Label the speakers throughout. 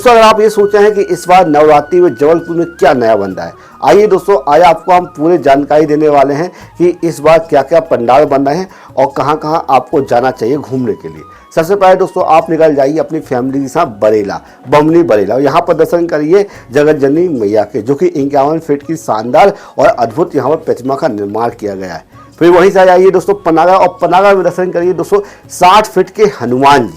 Speaker 1: दोस्तों अगर आप ये सोच रहे हैं कि इस बार नवरात्रि में जबलपुर में क्या नया बन रहा है, आइए दोस्तों आज आपको हम पूरी जानकारी देने वाले हैं कि इस बार क्या क्या पंडाल बन रहे हैं और कहां कहां आपको जाना चाहिए घूमने के लिए। सबसे पहले दोस्तों आप निकल जाइए अपनी फैमिली के साथ बरेला, बमनी बरेला, यहाँ पर दर्शन करिए जगत जननी मैया के, जो कि 51 फीट की शानदार और अद्भुत यहाँ पर प्रतिमा का निर्माण किया गया है। फिर वहीं से आइए दोस्तों पनागा, और पनागा में दर्शन करिए दोस्तों 60 फीट के हनुमान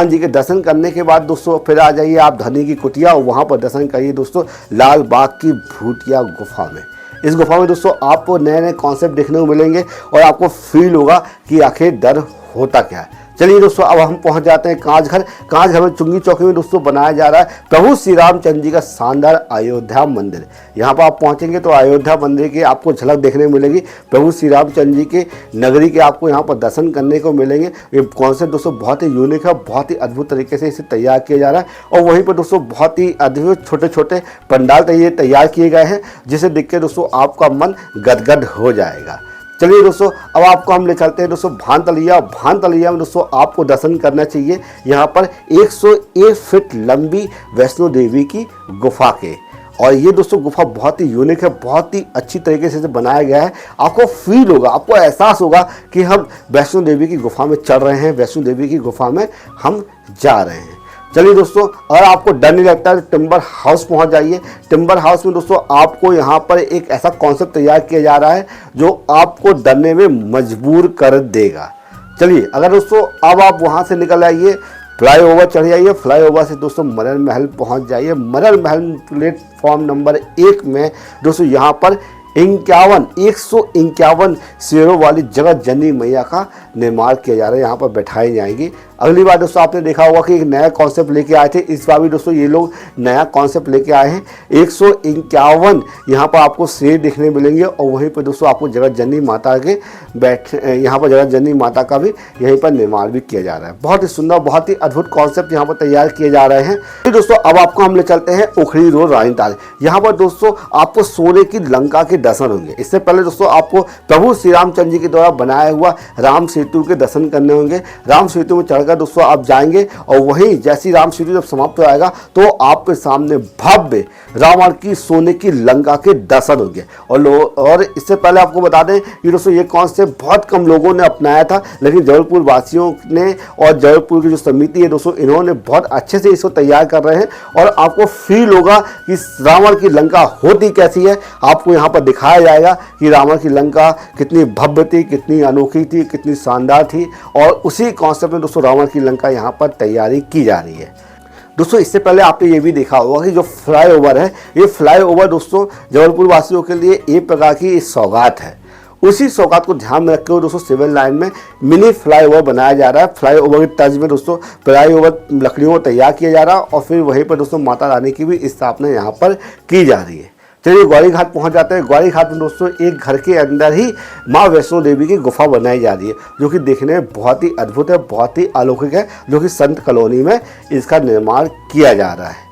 Speaker 1: जी के दर्शन करने के बाद दोस्तों फिर आ जाइए आप धनी की कुटिया, और वहाँ पर दर्शन करिए दोस्तों लाल बाग की भूतिया गुफा में। इस गुफा में दोस्तों आपको नए नए कॉन्सेप्ट देखने को मिलेंगे और आपको फील होगा कि आखिर डर होता क्या है। चलिए दोस्तों अब हम पहुंच जाते हैं कांच घर में चुंगी चौकी में दोस्तों बनाया जा रहा है प्रभु श्री रामचंद्र जी का शानदार अयोध्या मंदिर। यहाँ पर आप पहुंचेंगे तो अयोध्या मंदिर की आपको झलक देखने को मिलेगी, प्रभु श्री रामचंद्र जी के नगरी के आपको यहाँ पर दर्शन करने को मिलेंगे। ये कॉन्सेप्ट दोस्तों बहुत ही यूनिक है, बहुत ही अद्भुत तरीके से इसे तैयार किया जा रहा है। और वहीं पर दोस्तों बहुत ही अद्भुत छोटे छोटे पंडाल तैयार किए गए हैं, जिसे देख के दोस्तों आपका मन गदगद हो जाएगा। चलिए दोस्तों अब आपको हम ले चलते हैं दोस्तों भानतलिया में दोस्तों आपको दर्शन करना चाहिए यहाँ पर 101 फीट लंबी वैष्णो देवी की गुफा के। और ये दोस्तों गुफा बहुत ही यूनिक है, बहुत ही अच्छी तरीके से बनाया गया है। आपको फील होगा, आपको एहसास होगा कि हम वैष्णो देवी की गुफा में चल रहे हैं, वैष्णो देवी की गुफा में हम जा रहे हैं। चलिए दोस्तों अगर आपको डर नहीं लगता है तो टिम्बर हाउस पहुंच जाइए। टिम्बर हाउस में दोस्तों आपको यहाँ पर एक ऐसा कॉन्सेप्ट तैयार किया जा रहा है जो आपको डरने में मजबूर कर देगा। चलिए अगर दोस्तों अब आप वहाँ से निकल आइए, फ्लाईओवर चढ़ जाइए, फ्लाईओवर से दोस्तों मरल महल पहुँच जाइए। मरल महल प्लेटफॉर्म नंबर 1 में दोस्तों यहाँ पर 151 शेरों वाली जगत जननी मैया का निर्माण किया जा रहा है, यहाँ पर बैठाई जाएंगी। अगली बार दोस्तों आपने देखा होगा कि एक नया कॉन्सेप्ट लेके आए थे, इस बार भी दोस्तों ये लोग नया कॉन्सेप्ट लेके आए हैं। 151 यहाँ पर आपको शेर देखने मिलेंगे और वहीं पर दोस्तों आपको जगत जननी माता के यहाँ पर जगत जननी माता का भी यहीं पर निर्माण भी किया जा रहा है। बहुत ही सुंदर, बहुत ही अद्भुत कॉन्सेप्ट यहाँ पर तैयार किए जा रहे हैं। तो दोस्तों अब आपको हम ले चलते हैं उखड़ी रोड रानीताल। यहाँ पर दोस्तों आपको सोने की लंका के दर्शन होंगे। इससे पहले दोस्तों आपको प्रभु श्री रामचंद्र जी के द्वारा बनाया हुआ राम सेतु के दर्शन करने होंगे। राम सेतु में चढ़कर दोस्तों आप जाएंगे और वहीं जैसी राम सेतु जब समाप्त हो जाएगा तो आपके सामने भव्य रावण की सोने की लंका के दर्शन होंगे। और इससे पहले आपको बता दें कि दोस्तों ये कॉन्सेप्ट बहुत कम लोगों ने अपनाया था, लेकिन जबलपुर वासियों ने और जबलपुर की जो समिति है दोस्तों इन्होंने बहुत अच्छे से इसको तैयार कर रहे हैं। और आपको फील होगा कि रावण की लंका होती कैसी है। आपको यहाँ पर दिखाया जाएगा कि रावण की लंका कितनी भव्य थी, कितनी अनोखी थी, कितनी शानदार थी। और उसी कॉन्सेप्ट में दोस्तों रावण की लंका यहाँ पर तैयारी की जा रही है। दोस्तों इससे पहले आपने ये भी देखा होगा कि जो फ्लाईओवर है, ये फ्लाईओवर दोस्तों जबलपुर वासियों के लिए एक प्रकार की सौगात है। उसी सौगात को ध्यान में रखते हुए दोस्तों सिविल लाइन में मिनी फ्लाईओवर बनाया जा रहा है। फ्लाईओवर की तर्ज में दोस्तों फ्लाईओवर लकड़ियों को तैयार किया जा रहा है और फिर वहीं पर दोस्तों माता रानी की भी स्थापना यहाँ पर की जा रही है। चलिए ग्वारी घाट पहुंच जाते हैं। ग्वारी घाट में दोस्तों एक घर के अंदर ही माँ वैष्णो देवी की गुफा बनाई जा रही है, जो कि देखने में बहुत ही अद्भुत है, बहुत ही अलौकिक है, जो कि संत कॉलोनी में इसका निर्माण किया जा रहा है।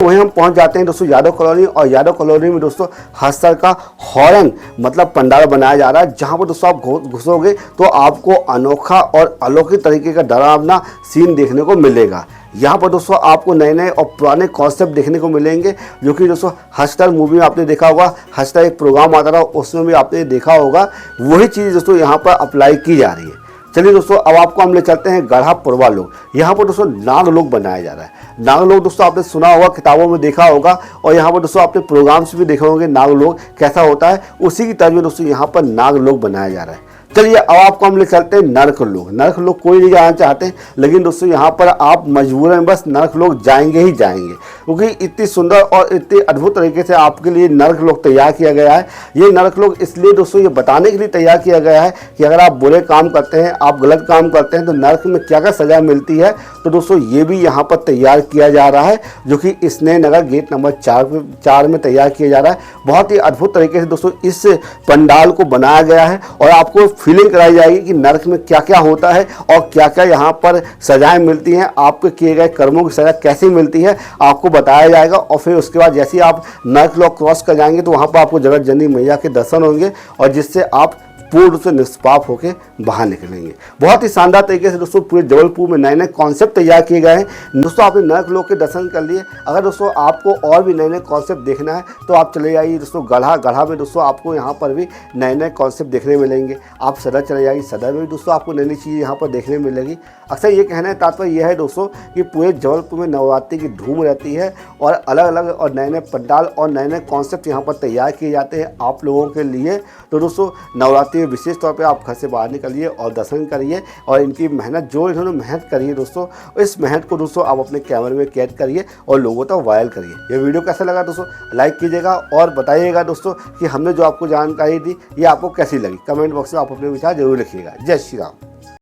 Speaker 1: वहीं हम पहुंच जाते हैं दोस्तों यादव कॉलोनी, और यादव कॉलोनी में दोस्तों हस्तर का हॉर्न मतलब पंडाल बनाया जा रहा है, जहां पर दोस्तों आप घुसोगे तो आपको अनोखा और अलौकिक तरीके का डरावना सीन देखने को मिलेगा। यहाँ पर दोस्तों आपको नए नए और पुराने कॉन्सेप्ट देखने को मिलेंगे, जो कि दोस्तों हस्तर मूवी में आपने देखा होगा, हस्तर एक प्रोग्राम आता था उसमें भी आपने देखा होगा, वही चीज़ दोस्तों यहाँ पर अप्लाई की जा रही है। चलिए दोस्तों अब आपको हम ले चलते हैं गढ़ा पुरवा लोग। यहाँ पर दोस्तों नागलोक बनाया जा रहा है। नागलोक दोस्तों आपने सुना होगा, किताबों में देखा होगा, और यहाँ पर दोस्तों आपने प्रोग्राम्स भी देखे होंगे नागलोक कैसा होता है, उसी की तर्ज में दोस्तों यहाँ पर नागलोक बनाया जा रहा है। चलिए अब आपको हम ले चलते हैं नरकलोक। नरकलोक कोई नहीं जाना चाहते, लेकिन दोस्तों यहाँ पर आप मजबूरन बस नरकलोक जाएंगे ही जाएंगे, क्योंकि इतनी सुंदर और इतनी अद्भुत तरीके से आपके लिए नरकलोक तैयार किया गया है। ये नरकलोक इसलिए दोस्तों ये बताने के लिए तैयार किया गया है कि अगर आप बुरे काम करते हैं, आप गलत काम करते हैं, तो नरक में क्या क्या सजा मिलती है। तो दोस्तों ये भी यहाँ पर तैयार किया जा रहा है, जो कि स्नेह नगर गेट नंबर 4 में तैयार किया जा रहा है। बहुत ही अद्भुत तरीके से दोस्तों इस पंडाल को बनाया गया है और आपको फीलिंग कराई जाएगी कि नरक में क्या क्या होता है और क्या क्या यहाँ पर सजाएं मिलती हैं, आपके किए गए कर्मों की सजा कैसी मिलती है आपको बताया जाएगा। और फिर उसके बाद जैसे ही आप नरक लोक क्रॉस कर जाएंगे तो वहाँ पर आपको जगत जननी मैया के दर्शन होंगे, और जिससे आप पूर्ण रूप से निष्पाप होकर बाहर निकलेंगे। बहुत ही शानदार तरीके से दोस्तों पूरे जबलपुर में नए नए कॉन्सेप्ट तैयार किए गए हैं। दोस्तों आपने नर्क लोक के दर्शन कर लिए। अगर दोस्तों आपको और भी नए नए कॉन्सेप्ट देखना है तो आप चले जाइए दोस्तों गढ़ा में दोस्तों आपको यहाँ पर भी नए नए कॉन्सेप्ट देखने मिलेंगे। आप सदर चले जाइए, सदर में भी दोस्तों आपको नई नई चीज़ यहाँ पर देखने मिलेगी। अक्सर ये कहना है तात्पर्य यह है दोस्तों कि पूरे जबलपुर में नवरात्रि की धूम रहती है और अलग अलग और नए नए पंडाल और नए नए कॉन्सेप्ट यहाँ पर तैयार किए जाते हैं आप लोगों के लिए। तो दोस्तों नवरात्रि में विशेष तौर पे आप घर से बाहर निकलिए और दर्शन करिए और इनकी मेहनत जो इन्होंने मेहनत करी है दोस्तों, इस मेहनत को दोस्तों आप अपने कैमरे में कैद करिए और लोगों तक वायरल करिए। ये वीडियो कैसा लगा दोस्तों लाइक कीजिएगा और बताइएगा दोस्तों कि हमने जो आपको जानकारी दी ये आपको कैसी लगी। कमेंट बॉक्स में आप अपने विचार जरूर लिखिएगा। जय श्री राम।